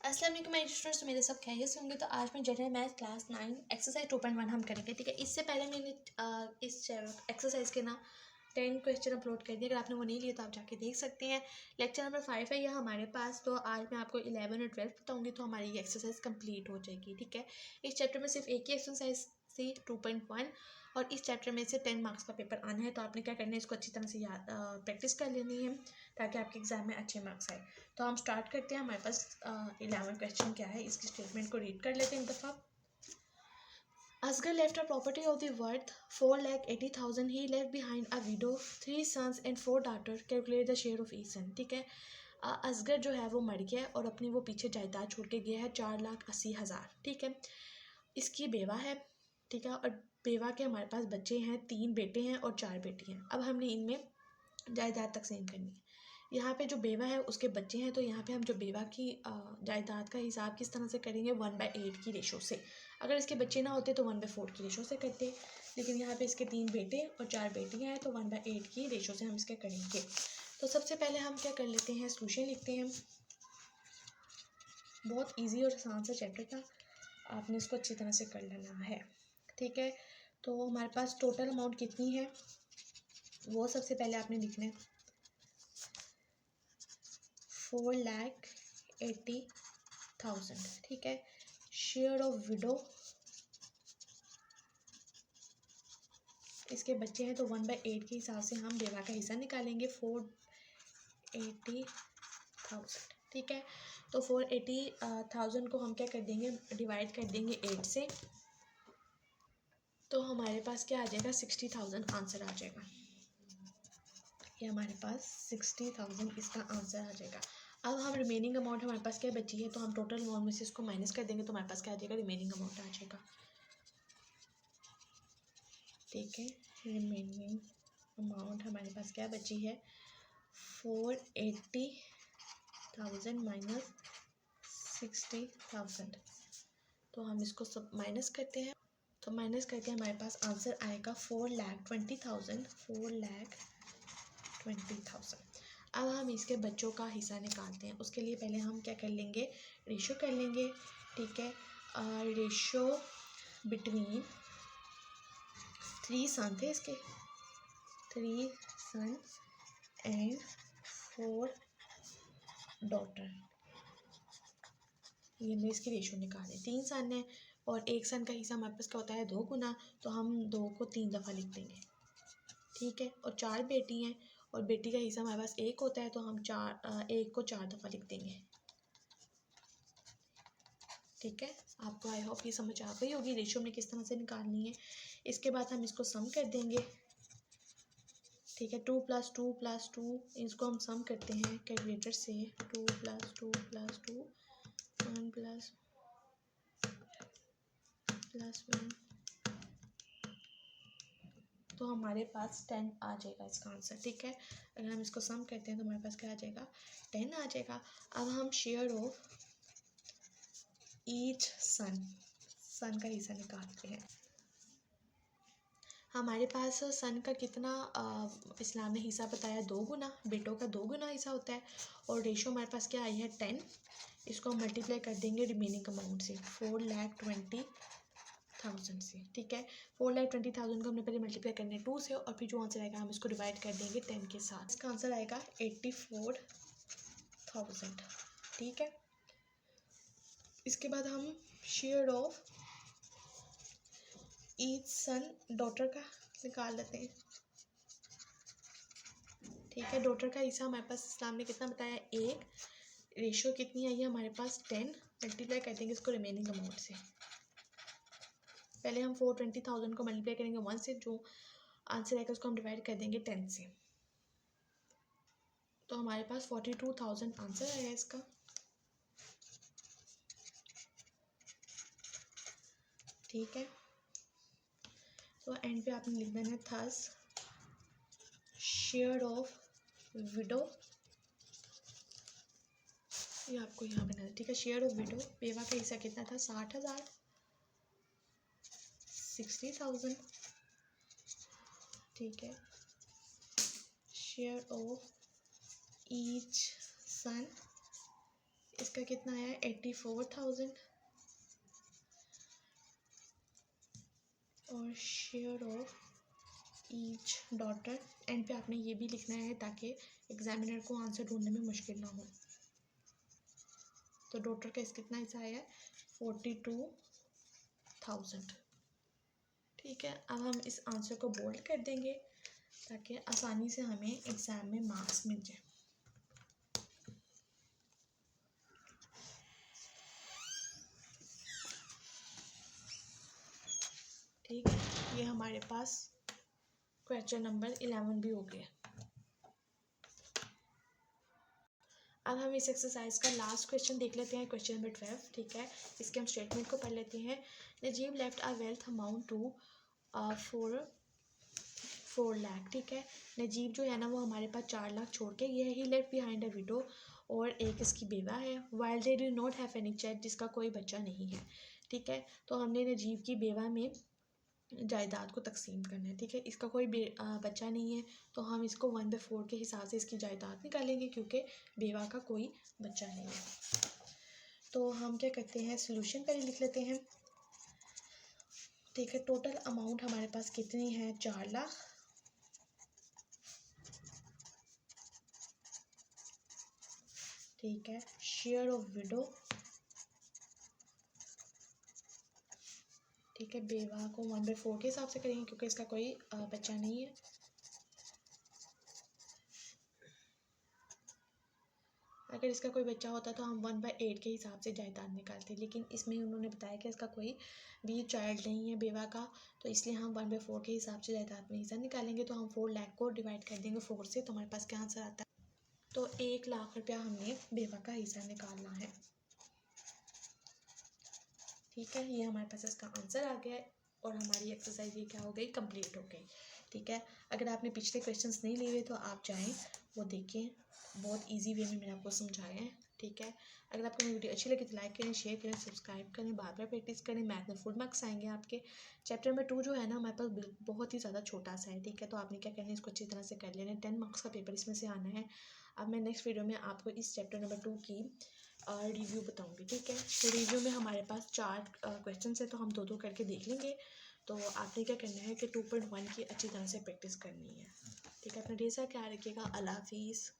अस्सलाम वालेकुम my students, मेरे सब खैरियत से होंगे। तो आज मैं जनरल मैथ क्लास 9 एक्सरसाइज 2.1 हम करेंगे, ठीक है। इससे पहले मैंने इस एक्सरसाइज के ना 10 क्वेश्चन अपलोड कर दिए। अगर आपने वो नहीं लिए तो आप जाके देख सकते हैं। लेक्चर नंबर 5 है यह हमारे पास। तो आज मैं आपको 11 और 12 बताऊँगी, तो हमारी ये एक्सरसाइज कंप्लीट हो जाएगी, ठीक है। इस चैप्टर में सिर्फ एक ही एक्सरसाइज थी 2.1, और इस चैप्टर में से 10 मार्क्स का पेपर आना है। तो आपने क्या करना है, इसको अच्छी तरह से याद प्रैक्टिस कर लेनी है ताकि आपके एग्जाम में अच्छे मार्क्स आए। तो हम स्टार्ट करते हैं। हमारे पास 11 क्वेश्चन क्या है, इसकी स्टेटमेंट को रीड कर लेते हैं एक दफ़ा। Asghar left a property of the worth 4,80,000. He left behind a widow, 3 sons and 4 daughters. Calculate the share of each son. ठीक है। असगर जो है वो मर गया और अपनी वो पीछे जायदाद छोड़ के गया है 4,80,000, ठीक है। इसकी बेवा है, ठीक है, और बेवा के हमारे पास बच्चे हैं, 3 बेटे हैं और 4 बेटी हैं। अब हमने इनमें जायदाद तकसीम करनी है। यहाँ पे जो बेवा है उसके बच्चे हैं, तो यहाँ पे हम जो बेवा की जायदाद का हिसाब किस तरह से करेंगे, 1/8 की रेशो से। अगर इसके बच्चे ना होते तो 1/4 की रेशो से करते, लेकिन यहाँ पे इसके 3 बेटे और 4 बेटियाँ हैं, तो 1/8 की रेशो से हम इसके करेंगे। तो सबसे पहले हम क्या कर लेते हैं, सोल्यूशन लिखते हैं। बहुत ईजी और आसान सा चैप्टर था, आपने इसको अच्छी तरह से कर लेना है, ठीक है। तो हमारे पास टोटल अमाउंट कितनी है वो सबसे पहले आपने लिखना है, 4,80,000, ठीक है। शेयर ऑफ विडो, इसके बच्चे हैं तो 1/8 के हिसाब से हम बेवा का हिस्सा निकालेंगे, 480,000, ठीक है। तो 480,000 को हम क्या कर देंगे, डिवाइड कर देंगे 8 से। तो हमारे पास क्या आ जाएगा, 60,000 आंसर आ जाएगा। ये हमारे पास 60,000 इसका आंसर आ जाएगा। अब हम रिमेनिंग अमाउंट हमारे पास क्या बची है, तो हम टोटल अमाउंट में से इसको माइनस कर देंगे, तो हमारे पास क्या आ जाएगा, रिमेनिंग अमाउंट आ जाएगा, ठीक है। रिमेनिंग अमाउंट हमारे पास क्या बची है, 480,000 माइनस 60,000। तो हम इसको सब माइनस करते हैं, तो माइनस करके हमारे पास आंसर आएगा 4,20,000, 4,20,000। अब हम इसके बच्चों का हिस्सा निकालते हैं। उसके लिए पहले हम क्या कर लेंगे, रेशो कर लेंगे, ठीक है। रेशो बिटवीन 3 सन थे इसके, 3 सन एंड 4 डॉटर। ये मैं इसकी रेशो निकाले, 3 सन है और 1 सन का हिस्सा हमारे पास क्या होता है, 2 गुना, तो हम 2 को 3 दफ़ा लिख देंगे, ठीक है। और 4 बेटी हैं और बेटी का हिस्सा हमारे पास 1 होता है, तो हम 1 को 4 दफ़ा लिख देंगे, ठीक है। आपको आई होप ये समझ आ गई होगी रेशो में किस तरह से निकालनी है। इसके बाद हम इसको सम कर देंगे, ठीक है। 2 + 2 + 2 इसको हम सम करते हैं कैलकुलेटर से, 2 + 2 + 2 1 + 1, तो हमारे पास 10 आ जाएगा इसका आंसर, ठीक है। अगर हम इसको सम करते हैं तो हमारे पास क्या आ जाएगा, 10 आ जाएगा। अब हम शेयर ऑफ ईच सन का हिस्सा निकालते हैं। हमारे पास सन का कितना इस्लाम ने हिस्सा बताया, 2 गुना, बेटों का 2 गुना हिस्सा होता है। और रेशो हमारे पास क्या आई है, 10। इसको हम मल्टीप्लाई कर देंगे रिमेनिंग अमाउंट से, 4,20,000 से, ठीक है। 4,20,000 को हमने पहले मल्टीप्लाई करना है 2 से, और फिर जो आंसर आएगा हम इसको डिवाइड कर देंगे 10 के साथ। इसका आंसर आएगा 84,000, ठीक है। इसके बाद हम share of each son daughter का निकाल लेते हैं, ठीक है। डॉटर का हिस्सा हमारे पास इस्लाम ने कितना बताया, 1। रेशो कितनी आई है हमारे पास, 10। मल्टीप्लाई कर देंगे इसको रिमेनिंग अमाउंट से। पहले हम 420,000 को मल्टीप्लाई करेंगे 1 से, जो आंसर आएगा उसको हम डिवाइड कर देंगे 10 से। तो हमारे पास 42,000 आंसर आया इसका, ठीक है। तो एंड पे आपने लिख देना है थस शेयर ऑफ विडो, ये आपको यहाँ पे ना, ठीक है। शेयर ऑफ विडो, बेवा का हिस्सा कितना था, 60,000, 60,000, ठीक है। शेयर ऑफ ईच सन, इसका कितना आया है 84,000। और share of each daughter, and पे आपने ये भी लिखना है ताकि एग्जामिनर को आंसर ढूंढने में मुश्किल ना हो। तो डॉटर का इस कितना हिस्सा आया है 42,000। ठीक है, अब हम इस आंसर को बोल्ड कर देंगे ताकि आसानी से हमें एग्ज़ाम में मार्क्स मिल जाए। ठीक है, ये हमारे पास क्वेश्चन नंबर 11 भी हो गया। अब हम इस एक्सरसाइज का लास्ट क्वेश्चन देख लेते हैं, क्वेश्चन नंबर 12। ठीक है, इसके हम स्टेटमेंट को पढ़ लेते हैं। Najib left a wealth amount to 4 lakh. ठीक है, नजीब जो है ना वो हमारे पास 4 लाख छोड़ के ये ही लेफ्ट बिहाइंड अ विडो, और एक इसकी बेवा है। While they do not have any child, जिसका कोई बच्चा नहीं है। ठीक है, तो हमने नजीब की बेवा में जायदाद को तकसीम करना है। ठीक है, इसका कोई बच्चा नहीं है, तो हम इसको 1/4 के हिसाब से इसकी जायदाद निकालेंगे क्योंकि बेवा का कोई बच्चा नहीं है। तो हम क्या करते हैं, सोल्यूशन पर ही लिख लेते हैं। ठीक है, टोटल अमाउंट हमारे पास कितनी है 4 लाख। ठीक है, शेयर ऑफ विडो। ठीक है, बेवा को 1/4 के हिसाब से करेंगे क्योंकि इसका कोई बच्चा नहीं है। अगर इसका कोई बच्चा होता तो हम 1/8 के हिसाब से जायदाद निकालते, लेकिन इसमें उन्होंने बताया कि इसका कोई भी चाइल्ड नहीं है बेवा का, तो इसलिए हम 1/4 के हिसाब से जायदाद में हिस्सा निकालेंगे। तो हम 4 लाख को डिवाइड कर देंगे 4 से, तो हमारे पास क्या आंसर आता है, तो 1 लाख रुपया हमने बेवा का हिस्सा निकालना है। ठीक है, ये हमारे पास इसका आंसर आ गया है और हमारी एक्सरसाइज ये क्या हो गई, कंप्लीट हो गई। ठीक है, अगर आपने पिछले क्वेश्चंस नहीं लिए हुए तो आप जाएं वो देखें, बहुत इजी वे में मैंने आपको समझाया है। ठीक है, अगर आपको मेरी वीडियो अच्छी लगी तो लाइक करें, शेयर करें, सब्सक्राइब करें, बार बार प्रैक्टिस करें। मैथ में फुल मार्क्स आएंगे आपके। चैप्टर नंबर 2 जो है ना हमारे पास बहुत ही ज़्यादा छोटा सा है। ठीक है, तो आपने क्या करना है, इसको अच्छी तरह से कर लेना है। 10 मार्क्स का पेपर इसमें से आना है। अब मैं नेक्स्ट वीडियो में आपको इस चैप्टर नंबर 2 की रिव्यू बताऊंगी। ठीक है, तो रिव्यू में हमारे पास 4 क्वेश्चन है, तो हम 2-2 करके देख लेंगे। तो आपने क्या करना है कि 2.1 की अच्छी तरह से प्रैक्टिस करनी है। ठीक है, अपना ढेर सारा ख्याल रखिएगा। अल्लाह हाफिज़।